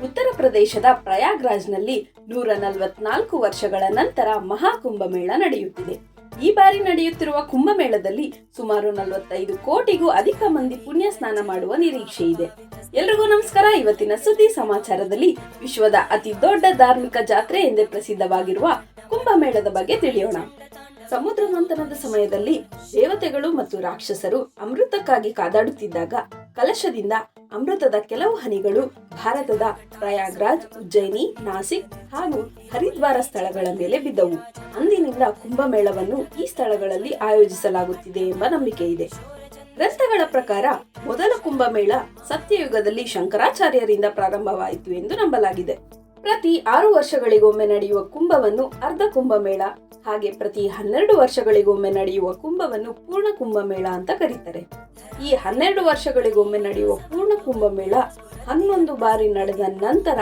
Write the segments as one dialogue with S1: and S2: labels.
S1: ಉತ್ತರ ಪ್ರದೇಶದ ಪ್ರಯಾಗ್ರಾಜ್ನಲ್ಲಿ 144 ವರ್ಷಗಳ ನಂತರ ಮಹಾಕುಂಭಮೇಳ ನಡೆಯುತ್ತಿದೆ. ಈ ಬಾರಿ ನಡೆಯುತ್ತಿರುವ ಕುಂಭಮೇಳದಲ್ಲಿ ಸುಮಾರು 45 ಕೋಟಿಗೂ ಅಧಿಕ ಮಂದಿ ಪುಣ್ಯ ಸ್ನಾನ ಮಾಡುವ ನಿರೀಕ್ಷೆ ಇದೆ. ಎಲ್ರಿಗೂ ನಮಸ್ಕಾರ. ಇವತ್ತಿನ ಸುದ್ದಿ ಸಮಾಚಾರದಲ್ಲಿ ವಿಶ್ವದ ಅತಿ ದೊಡ್ಡ ಧಾರ್ಮಿಕ ಜಾತ್ರೆ ಎಂದೇ ಪ್ರಸಿದ್ಧವಾಗಿರುವ ಕುಂಭಮೇಳದ ಬಗ್ಗೆ ತಿಳಿಯೋಣ. ಸಮುದ್ರ ಮಂಥನದ ಸಮಯದಲ್ಲಿ ದೇವತೆಗಳು ಮತ್ತು ರಾಕ್ಷಸರು ಅಮೃತಕ್ಕಾಗಿ ಕಾದಾಡುತ್ತಿದ್ದಾಗ ಕಲಶದಿಂದ ಅಮೃತದ ಕೆಲವು ಹನಿಗಳು ಭಾರತದ ಪ್ರಯಾಗ್ರಾಜ್, ಉಜ್ಜಯಿನಿ, ನಾಸಿಕ್ ಹಾಗೂ ಹರಿದ್ವಾರ ಸ್ಥಳಗಳ ಮೇಲೆ ಬಿದ್ದವು. ಅಂದಿನಿಂದ ಕುಂಭಮೇಳವನ್ನು ಈ ಸ್ಥಳಗಳಲ್ಲಿ ಆಯೋಜಿಸಲಾಗುತ್ತಿದೆ ಎಂಬ ನಂಬಿಕೆ ಇದೆ. ಗ್ರಂಥಗಳ ಪ್ರಕಾರ ಮೊದಲ ಕುಂಭಮೇಳ ಸತ್ಯಯುಗದಲ್ಲಿ ಶಂಕರಾಚಾರ್ಯರಿಂದ ಪ್ರಾರಂಭವಾಯಿತು ಎಂದು ನಂಬಲಾಗಿದೆ. ಪ್ರತಿ 6 ವರ್ಷಗಳಿಗೊಮ್ಮೆ ನಡೆಯುವ ಕುಂಭವನ್ನು ಅರ್ಧ ಕುಂಭಮೇಳ, ಹಾಗೆ ಪ್ರತಿ 12 ವರ್ಷಗಳಿಗೊಮ್ಮೆ ನಡೆಯುವ ಕುಂಭವನ್ನು ಪೂರ್ಣ ಕುಂಭಮೇಳ ಅಂತ ಕರೀತಾರೆ. ಈ 12 ವರ್ಷಗಳಿಗೊಮ್ಮೆ ನಡೆಯುವ ಪೂರ್ಣ ಕುಂಭಮೇಳ 11 ಬಾರಿ ನಡೆದ ನಂತರ,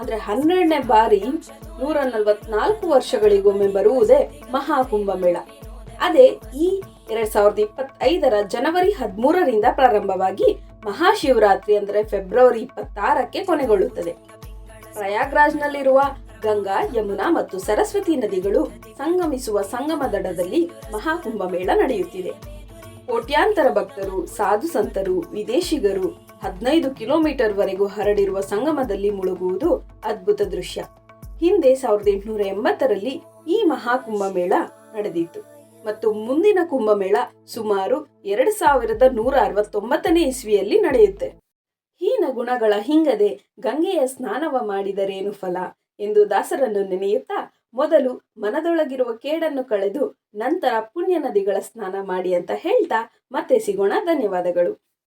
S1: ಅಂದ್ರೆ 12ನೇ ಬಾರಿ 144 ವರ್ಷಗಳಿಗೊಮ್ಮೆ ಬರುವುದೇ ಮಹಾಕುಂಭಮೇಳ. ಅದೇ ಈ 2025ರ ಜನವರಿ 13ರಿಂದ ಪ್ರಾರಂಭವಾಗಿ ಮಹಾಶಿವರಾತ್ರಿ ಅಂದ್ರೆ ಫೆಬ್ರವರಿ 26ಕ್ಕೆ ಕೊನೆಗೊಳ್ಳುತ್ತದೆ. ಪ್ರಯಾಗ್ರಾಜ್ನಲ್ಲಿರುವ ಗಂಗಾ, ಯಮುನಾ ಮತ್ತು ಸರಸ್ವತಿ ನದಿಗಳು ಸಂಗಮಿಸುವ ಸಂಗಮ ದಡದಲ್ಲಿ ಮಹಾಕುಂಭಮೇಳ ನಡೆಯುತ್ತಿದೆ. ಕೋಟ್ಯಾಂತರ ಭಕ್ತರು, ಸಾಧು ಸಂತರು, ವಿದೇಶಿಗರು 15 ಕಿಲೋಮೀಟರ್ ವರೆಗೂ ಹರಡಿರುವ ಸಂಗಮದಲ್ಲಿ ಮುಳುಗುವುದು ಅದ್ಭುತ ದೃಶ್ಯ. ಹಿಂದೆ 1880ರಲ್ಲಿ ಈ ಮಹಾಕುಂಭಮೇಳ ನಡೆದಿತ್ತು ಮತ್ತು ಮುಂದಿನ ಕುಂಭಮೇಳ ಸುಮಾರು 2169ನೇ ಇಸ್ವಿಯಲ್ಲಿ ನಡೆಯುತ್ತೆ. ಹೀನ ಗುಣಗಳ ಹಿಂಗದೆ ಗಂಗೆಯ ಸ್ನಾನವ ಮಾಡಿದರೇನು ಫಲ ಎಂದು ದಾಸರನ್ನು ನೆನೆಯುತ್ತಾ, ಮೊದಲು ಮನದೊಳಗಿರುವ ಕೇಡನ್ನು ಕಳೆದು ನಂತರ ಪುಣ್ಯ ನದಿಗಳ ಸ್ನಾನ ಮಾಡಿ ಅಂತ ಹೇಳ್ತಾ ಮತ್ತೆ ಸಿಗೋಣ. ಧನ್ಯವಾದಗಳು.